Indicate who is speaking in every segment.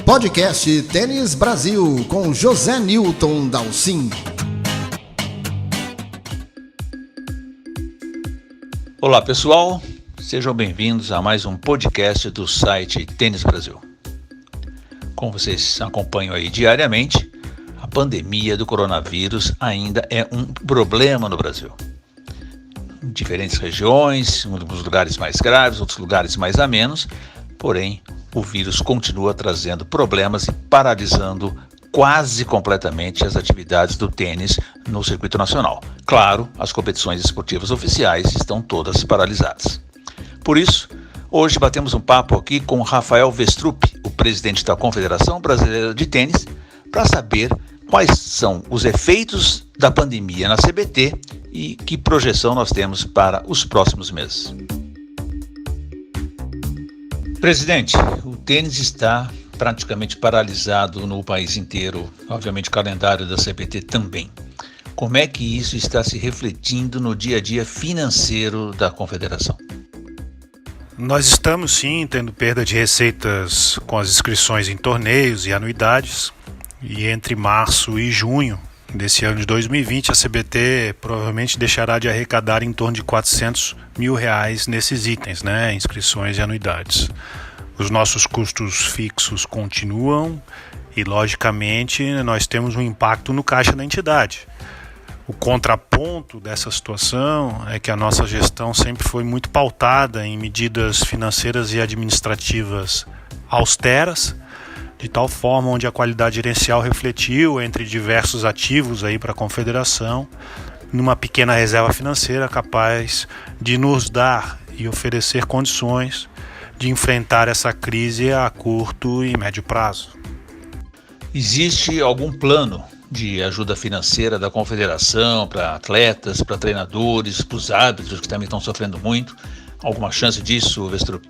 Speaker 1: Podcast Tênis Brasil com José Newton Dalcin.
Speaker 2: Olá pessoal, sejam bem-vindos a mais um podcast do site Tênis Brasil. Como vocês acompanham aí diariamente, a pandemia do coronavírus ainda é um problema no Brasil. Em diferentes regiões, uns lugares mais graves, outros lugares mais amenos, porém o vírus continua trazendo problemas e paralisando quase completamente as atividades do tênis no circuito nacional. Claro, as competições esportivas oficiais estão todas paralisadas. Por isso, hoje batemos um papo aqui com Rafael Westrup, o presidente da Confederação Brasileira de Tênis, para saber quais são os efeitos da pandemia na CBT e que projeção nós temos para os próximos meses. Presidente, o tênis está praticamente paralisado no país inteiro, obviamente o calendário da CBT também. Como é que isso está se refletindo no dia a dia financeiro da Confederação?
Speaker 3: Nós estamos sim tendo perda de receitas com as inscrições em torneios e anuidades, e entre março e junho desse ano de 2020 a CBT provavelmente deixará de arrecadar em torno de R$400 mil nesses itens, inscrições e anuidades. Os nossos custos fixos continuam e, logicamente, nós temos um impacto no caixa da entidade. O contraponto dessa situação é que a nossa gestão sempre foi muito pautada em medidas financeiras e administrativas austeras, de tal forma onde a qualidade gerencial refletiu entre diversos ativos para a Confederação, numa pequena reserva financeira capaz de nos dar e oferecer condições de enfrentar essa crise a curto e médio prazo.
Speaker 2: Existe algum plano de ajuda financeira da Confederação para atletas, para treinadores, para os árbitros que também estão sofrendo muito? Alguma chance disso, Westrup?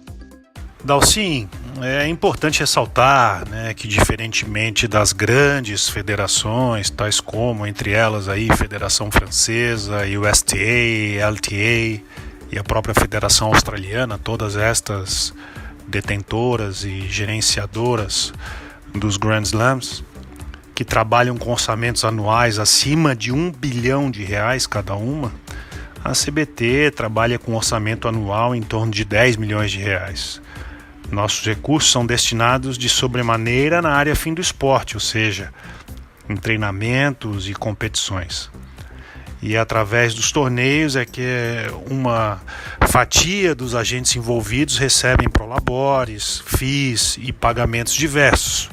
Speaker 3: Dalcin, é importante ressaltar que, diferentemente das grandes federações, tais como, entre elas, Federação Francesa, USTA, LTA e a própria Federação Australiana, todas estas detentoras e gerenciadoras dos Grand Slams, que trabalham com orçamentos anuais acima de R$1 bilhão cada uma, a CBT trabalha com orçamento anual em torno de R$10 milhões. Nossos recursos são destinados de sobremaneira na área fim do esporte, ou seja, em treinamentos e competições. E através dos torneios é que uma fatia dos agentes envolvidos recebem prolabores, FIIs e pagamentos diversos.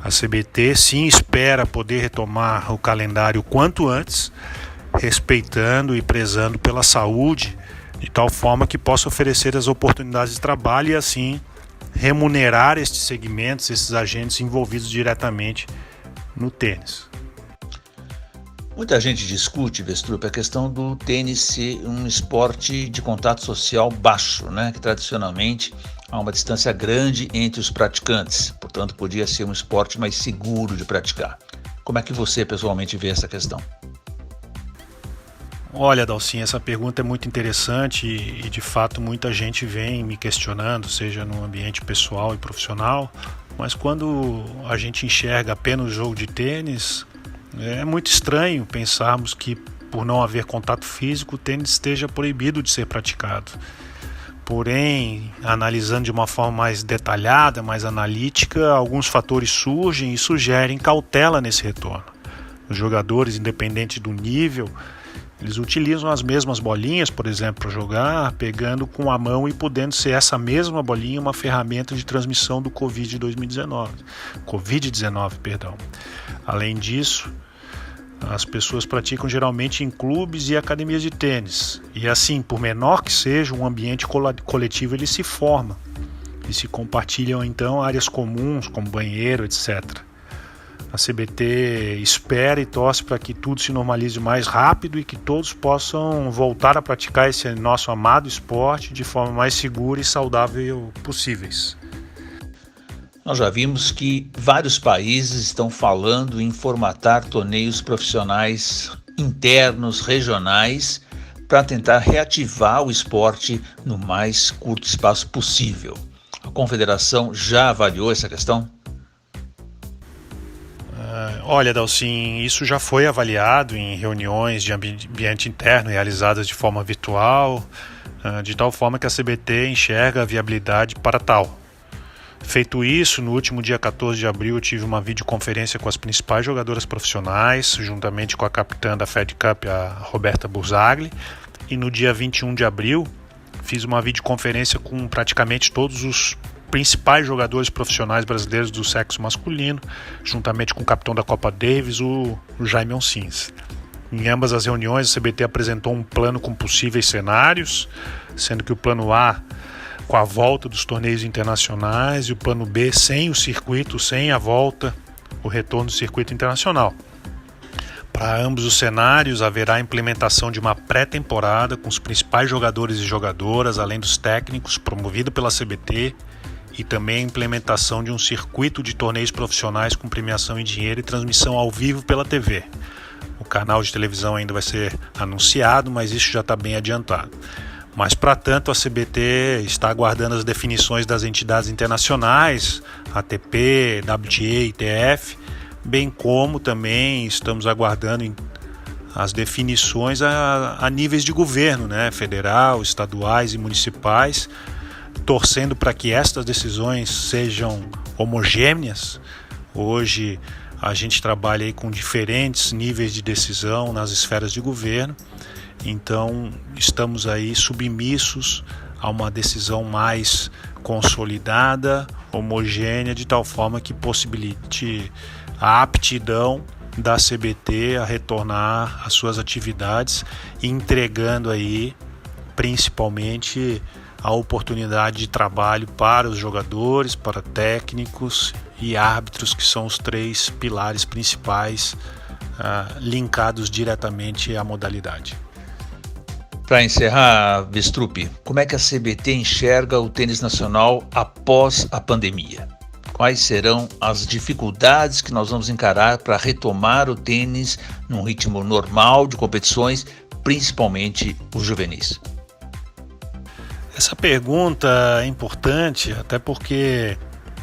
Speaker 3: A CBT sim espera poder retomar o calendário quanto antes, respeitando e prezando pela saúde, de tal forma que possa oferecer as oportunidades de trabalho e assim remunerar estes segmentos, esses agentes envolvidos diretamente no tênis.
Speaker 2: Muita gente discute, Westrup, a questão do tênis ser um esporte de contato social baixo, que tradicionalmente há uma distância grande entre os praticantes, portanto podia ser um esporte mais seguro de praticar. Como é que você pessoalmente vê essa questão?
Speaker 3: Olha, Dalcin, essa pergunta é muito interessante e de fato muita gente vem me questionando, seja no ambiente pessoal e profissional, mas quando a gente enxerga apenas o jogo de tênis, é muito estranho pensarmos que, por não haver contato físico, o tênis esteja proibido de ser praticado. Porém, analisando de uma forma mais detalhada, mais analítica, alguns fatores surgem e sugerem cautela nesse retorno. Os jogadores, independente do nível, eles utilizam as mesmas bolinhas, por exemplo, para jogar, pegando com a mão e podendo ser essa mesma bolinha uma ferramenta de transmissão do Covid-19. Além disso, as pessoas praticam geralmente em clubes e academias de tênis. E assim, por menor que seja, um ambiente coletivo ele se forma. E se compartilham então áreas comuns, como banheiro, etc. A CBT espera e torce para que tudo se normalize mais rápido e que todos possam voltar a praticar esse nosso amado esporte de forma mais segura e saudável possíveis.
Speaker 2: Nós já vimos que vários países estão falando em formatar torneios profissionais internos, regionais, para tentar reativar o esporte no mais curto espaço possível. A Confederação já avaliou essa questão?
Speaker 3: Olha, Dalcin, isso já foi avaliado em reuniões de ambiente interno realizadas de forma virtual, de tal forma que a CBT enxerga a viabilidade para tal. Feito isso, no último dia 14 de abril eu tive uma videoconferência com as principais jogadoras profissionais, juntamente com a capitã da Fed Cup, a Roberta Burzagli, e no dia 21 de abril fiz uma videoconferência com praticamente todos os principais jogadores profissionais brasileiros do sexo masculino, juntamente com o capitão da Copa Davis, o Jaime Oncins. Em ambas as reuniões, a CBT apresentou um plano com possíveis cenários, sendo que o plano A com a volta dos torneios internacionais e o plano B sem o circuito, sem a volta, o retorno do circuito internacional. Para ambos os cenários, haverá a implementação de uma pré-temporada com os principais jogadores e jogadoras, além dos técnicos, promovido pela CBT, e também a implementação de um circuito de torneios profissionais com premiação em dinheiro e transmissão ao vivo pela TV. O canal de televisão ainda vai ser anunciado, mas isso já está bem adiantado. Mas, para tanto, a CBT está aguardando as definições das entidades internacionais, ATP, WTA, ITF, bem como também estamos aguardando as definições a níveis de governo, né, federal, estaduais e municipais, torcendo para que estas decisões sejam homogêneas. Hoje a gente trabalha aí com diferentes níveis de decisão nas esferas de governo, então estamos aí submissos a uma decisão mais consolidada, homogênea, de tal forma que possibilite a aptidão da CBT a retornar às suas atividades, entregando aí principalmente a oportunidade de trabalho para os jogadores, para técnicos e árbitros, que são os três pilares principais linkados diretamente à modalidade.
Speaker 2: Para encerrar, Vestrup, como é que a CBT enxerga o tênis nacional após a pandemia? Quais serão as dificuldades que nós vamos encarar para retomar o tênis num ritmo normal de competições, principalmente os juvenis?
Speaker 3: Essa pergunta é importante, até porque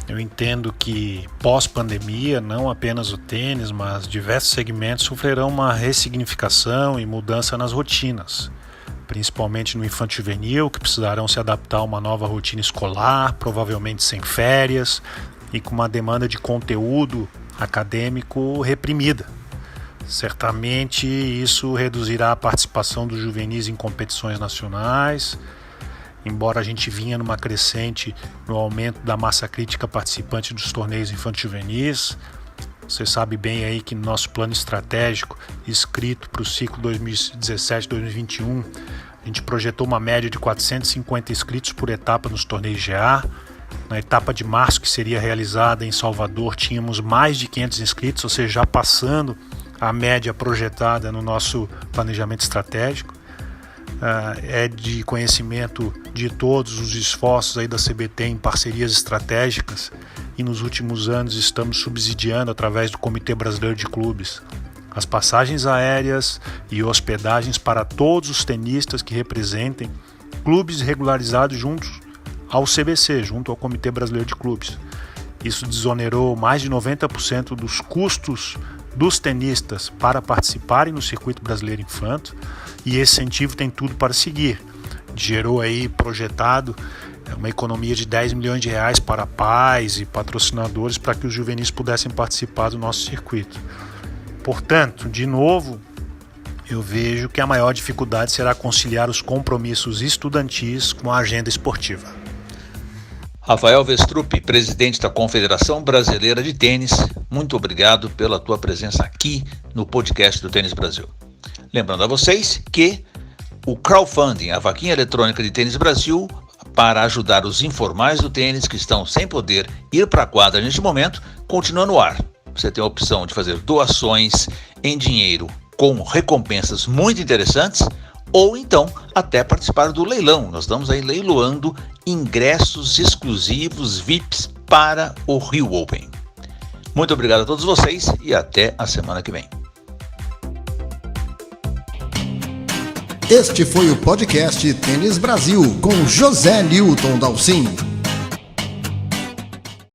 Speaker 3: eu entendo que pós-pandemia, não apenas o tênis, mas diversos segmentos sofrerão uma ressignificação e mudança nas rotinas, principalmente no infanto-juvenil, que precisarão se adaptar a uma nova rotina escolar, provavelmente sem férias e com uma demanda de conteúdo acadêmico reprimida. Certamente isso reduzirá a participação dos juvenis em competições nacionais, embora a gente vinha numa crescente no aumento da massa crítica participante dos torneios infanto-juvenis. Você sabe bem aí que no nosso plano estratégico, escrito para o ciclo 2017-2021, a gente projetou uma média de 450 inscritos por etapa nos torneios GA. Na etapa de março, que seria realizada em Salvador, tínhamos mais de 500 inscritos, ou seja, já passando a média projetada no nosso planejamento estratégico. É de conhecimento de todos os esforços aí da CBT em parcerias estratégicas, e nos últimos anos estamos subsidiando, através do Comitê Brasileiro de Clubes, as passagens aéreas e hospedagens para todos os tenistas que representem clubes regularizados juntos ao CBC, junto ao Comitê Brasileiro de Clubes. Isso desonerou mais de 90% dos custos dos tenistas para participarem no circuito brasileiro infanto, e esse incentivo tem tudo para seguir. Gerou aí projetado uma economia de 10 milhões de reais para pais e patrocinadores para que os juvenis pudessem participar do nosso circuito. Portanto, de novo, eu vejo que a maior dificuldade será conciliar os compromissos estudantis com a agenda esportiva.
Speaker 2: Rafael Vestrup, presidente da Confederação Brasileira de Tênis, muito obrigado pela tua presença aqui no podcast do Tênis Brasil. Lembrando a vocês que o crowdfunding, a vaquinha eletrônica de Tênis Brasil, para ajudar os informais do tênis que estão sem poder ir para a quadra neste momento, continua no ar. Você tem a opção de fazer doações em dinheiro com recompensas muito interessantes, ou então até participar do leilão. Nós estamos aí leiloando ingressos exclusivos VIPs para o Rio Open. Muito obrigado a todos vocês e até a semana que vem.
Speaker 1: Este foi o podcast Tênis Brasil com José Newton Dalcin.